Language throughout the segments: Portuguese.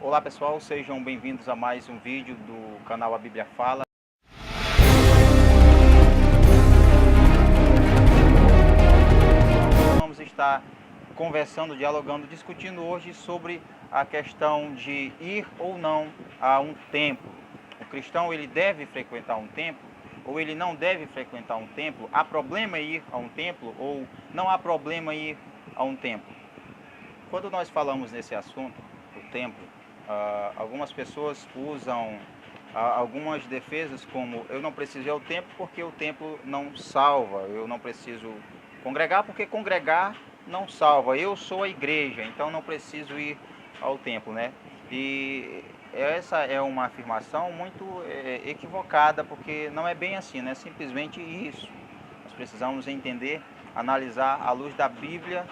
Olá pessoal, sejam bem-vindos a mais um vídeo do canal A Bíblia Fala. Vamos estar conversando, dialogando, discutindo hoje sobre a questão de ir ou não a um templo. O cristão, ele deve frequentar um templo ou ele não deve frequentar um templo? Há problema em ir a um templo ou não há problema em ir a um templo? Quando nós falamos nesse assunto, o templo, algumas pessoas usam algumas defesas como eu não preciso ir ao templo porque o templo não salva, eu não preciso congregar porque congregar não salva, eu sou a igreja, então não preciso ir ao templo, né? E essa é uma afirmação muito equivocada, porque não é bem assim, né? Simplesmente isso. Nós precisamos entender, analisar à luz da Bíblia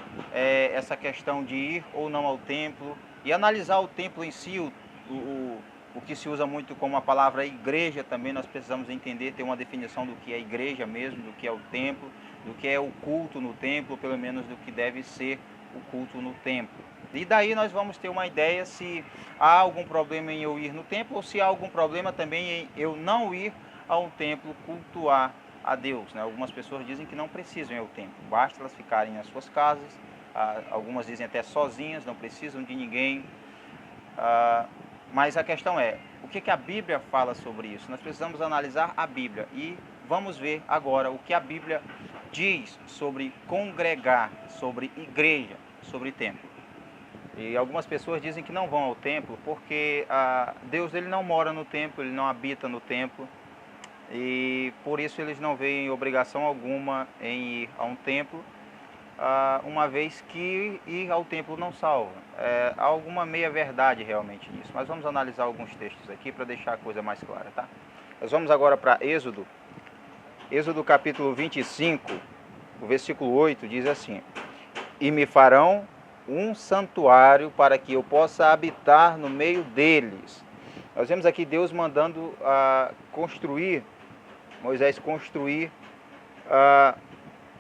essa questão de ir ou não ao templo e analisar o templo em si, o que se usa muito como a palavra igreja também. Nós precisamos entender, ter uma definição do que é igreja mesmo, do que é o templo, do que é o culto no templo, pelo menos do que deve ser o culto no templo. E daí nós vamos ter uma ideia se há algum problema em eu ir no templo ou se há algum problema também em eu não ir a um templo cultuar a Deus, né? Algumas pessoas dizem que não precisam ir ao templo, basta elas ficarem nas suas casas, algumas dizem até sozinhas, não precisam de ninguém. Mas a questão é, o que a Bíblia fala sobre isso? Nós precisamos analisar a Bíblia e vamos ver agora o que a Bíblia diz sobre congregar, sobre igreja, sobre templo. E algumas pessoas dizem que não vão ao templo porque Deus ele não mora no templo, ele não habita no templo. E por isso eles não veem obrigação alguma em ir a um templo, uma vez que ir ao templo não salva. Há alguma meia-verdade realmente nisso. Mas vamos analisar alguns textos aqui para deixar a coisa mais clara, tá? Nós vamos agora para Êxodo. Êxodo capítulo 25, o versículo 8 diz assim: E me farão um santuário para que eu possa habitar no meio deles. Nós vemos aqui Deus mandando Moisés construir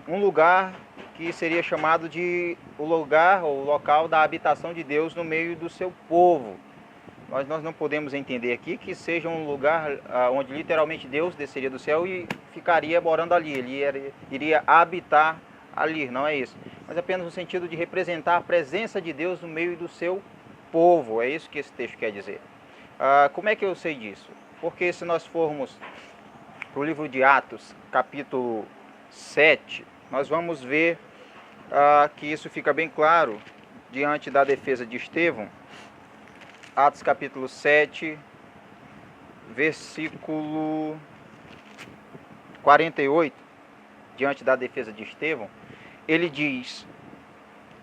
um lugar que seria chamado de o lugar ou local da habitação de Deus no meio do seu povo. Nós não podemos entender aqui que seja um lugar onde literalmente Deus desceria do céu e ficaria morando ali, ele iria habitar ali, não é isso. Mas apenas no sentido de representar a presença de Deus no meio do seu povo, é isso que esse texto quer dizer. Como é que eu sei disso? Porque se nós formos para o livro de Atos, capítulo 7, nós vamos ver que isso fica bem claro diante da defesa de Estevão. Atos capítulo 7, versículo 48, diante da defesa de Estevão, ele diz,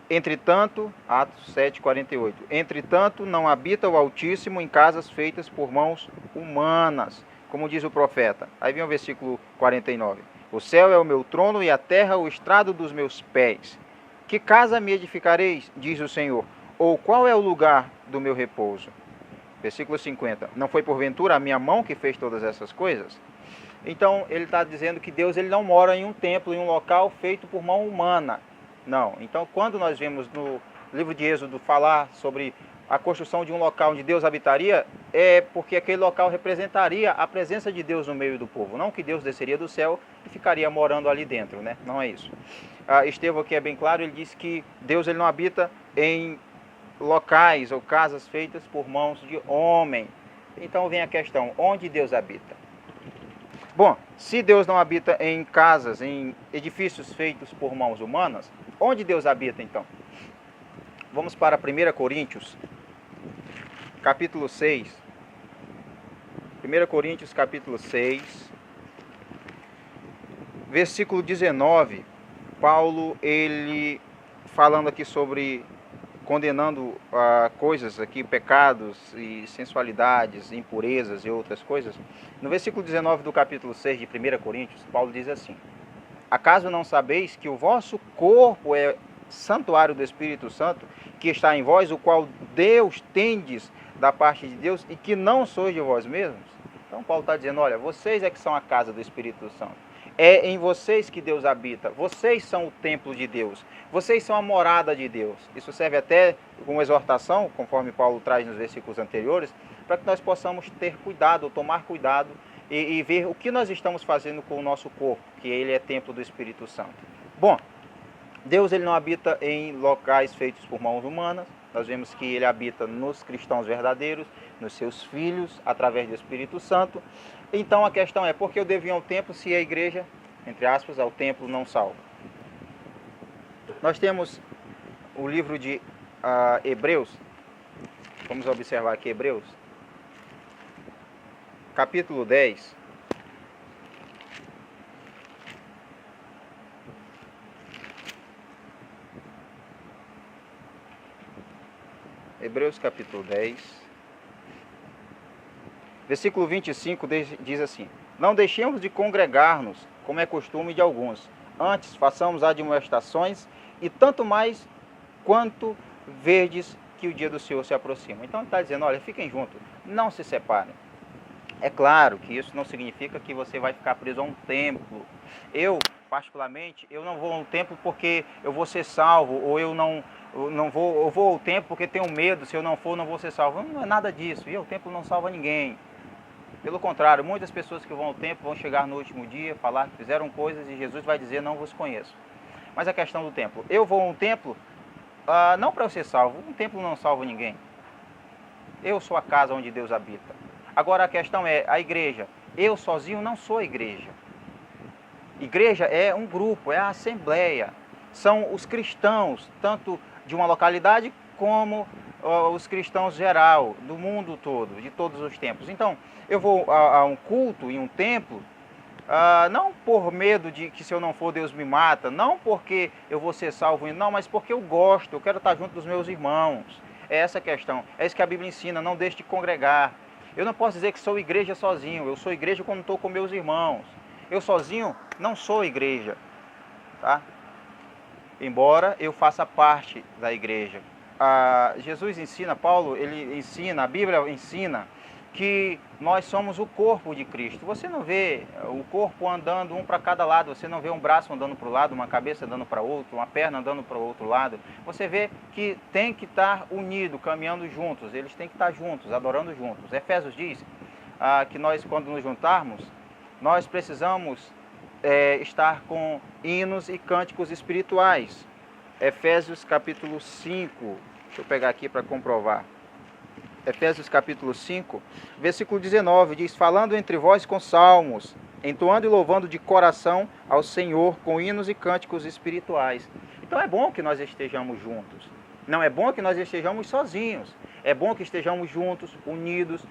entretanto, Atos 7, 48, entretanto não habita o Altíssimo em casas feitas por mãos humanas, como diz o profeta. Aí vem o versículo 49. O céu é o meu trono e a terra o estrado dos meus pés. Que casa me edificareis, diz o Senhor? Ou qual é o lugar do meu repouso? Versículo 50. Não foi porventura a minha mão que fez todas essas coisas? Então ele está dizendo que Deus ele não mora em um templo, em um local feito por mão humana. Não. Então quando nós vemos no livro de Êxodo falar sobre a construção de um local onde Deus habitaria, é porque aquele local representaria a presença de Deus no meio do povo, não que Deus desceria do céu e ficaria morando ali dentro, né? Não é isso. Estevão aqui é bem claro, ele diz que Deus ele não habita em locais ou casas feitas por mãos de homem. Então vem a questão, onde Deus habita? Bom, se Deus não habita em casas, em edifícios feitos por mãos humanas, onde Deus habita então? Vamos para 1 Coríntios, capítulo 6. 1 Coríntios, capítulo 6, versículo 19. Paulo, ele falando aqui sobre, condenando coisas aqui, pecados e sensualidades, impurezas e outras coisas. No versículo 19 do capítulo 6 de 1 Coríntios, Paulo diz assim: Acaso não sabeis que o vosso corpo é santuário do Espírito Santo, que está em vós, o qual Deus tendes da parte de Deus, e que não sois de vós mesmos? Então Paulo está dizendo, olha, vocês é que são a casa do Espírito Santo. É em vocês que Deus habita. Vocês são o templo de Deus. Vocês são a morada de Deus. Isso serve até como exortação, conforme Paulo traz nos versículos anteriores, para que nós possamos ter cuidado, tomar cuidado e ver o que nós estamos fazendo com o nosso corpo, que ele é templo do Espírito Santo. Bom, Deus ele não habita em locais feitos por mãos humanas. Nós vemos que ele habita nos cristãos verdadeiros, nos seus filhos, através do Espírito Santo. Então a questão é, por que eu devo ir ao templo se a igreja, entre aspas, ao templo não salva? Nós temos o livro de Hebreus. Vamos observar aqui Hebreus. Capítulo 10. Hebreus capítulo 10, versículo 25 diz assim: Não deixemos de congregar-nos, como é costume de alguns. Antes façamos admoestações, e tanto mais quanto verdes que o dia do Senhor se aproxima. Então ele está dizendo, olha, fiquem juntos, não se separem. É claro que isso não significa que você vai ficar preso a um templo. Eu, particularmente, eu não vou a um templo porque eu vou ser salvo, ou eu vou ao templo porque tenho medo, se eu não for, não vou ser salvo. Não é nada disso, e o templo não salva ninguém. Pelo contrário, muitas pessoas que vão ao templo vão chegar no último dia, falar que fizeram coisas e Jesus vai dizer, não vos conheço. Mas a questão do templo, eu vou a um templo, não para eu ser salvo, um templo não salva ninguém. Eu sou a casa onde Deus habita. Agora a questão é, a igreja, eu sozinho não sou a igreja. Igreja é um grupo, é a assembleia, são os cristãos, tanto de uma localidade como os cristãos geral, do mundo todo, de todos os tempos. Então, eu vou a um culto em um templo, não por medo de que se eu não for Deus me mata, não porque eu vou ser salvo, não, mas porque eu gosto, eu quero estar junto dos meus irmãos. É essa a questão, é isso que a Bíblia ensina, não deixe de congregar. Eu não posso dizer que sou igreja sozinho, eu sou igreja quando estou com meus irmãos. Eu sozinho não sou igreja, tá? Embora eu faça parte da igreja. Jesus ensina, Paulo, ele ensina, a Bíblia ensina que nós somos o corpo de Cristo. Você não vê o corpo andando um para cada lado, você não vê um braço andando para o lado, uma cabeça andando para outro, uma perna andando para o outro lado. Você vê que tem que estar unido, caminhando juntos, eles têm que estar juntos, adorando juntos. Efésios diz que nós, quando nos juntarmos, nós precisamos estar com hinos e cânticos espirituais. Efésios capítulo 5, deixa eu pegar aqui para comprovar. Efésios capítulo 5, versículo 19, diz, falando entre vós com salmos, entoando e louvando de coração ao Senhor com hinos e cânticos espirituais. Então é bom que nós estejamos juntos. Não é bom que nós estejamos sozinhos. É bom que estejamos juntos, unidos,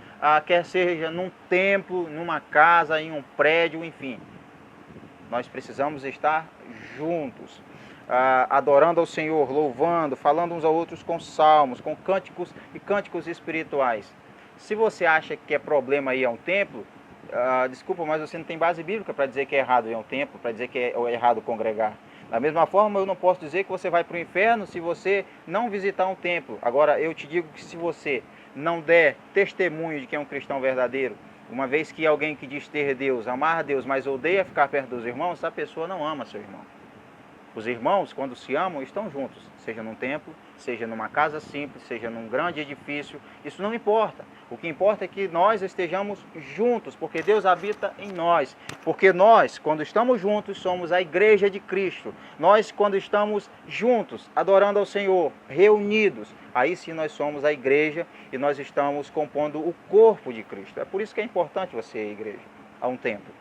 quer seja num templo, numa casa, em um prédio, enfim. Nós precisamos estar juntos. Adorando ao Senhor, louvando, falando uns aos outros com salmos, com cânticos e cânticos espirituais. Se você acha que é problema ir a um templo, desculpa, mas você não tem base bíblica para dizer que é errado ir a um templo, para dizer que é errado congregar. Da mesma forma, eu não posso dizer que você vai para o inferno se você não visitar um templo. Agora, eu te digo que se você não der testemunho de que é um cristão verdadeiro, uma vez que alguém que diz ter Deus, amar a Deus, mas odeia ficar perto dos irmãos, essa pessoa não ama seu irmão. Os irmãos, quando se amam, estão juntos, seja num templo, seja numa casa simples, seja num grande edifício, isso não importa. O que importa é que nós estejamos juntos, porque Deus habita em nós. Porque nós, quando estamos juntos, somos a igreja de Cristo. Nós, quando estamos juntos, adorando ao Senhor, reunidos, aí sim nós somos a igreja e nós estamos compondo o corpo de Cristo. É por isso que é importante você ir à igreja, a um templo.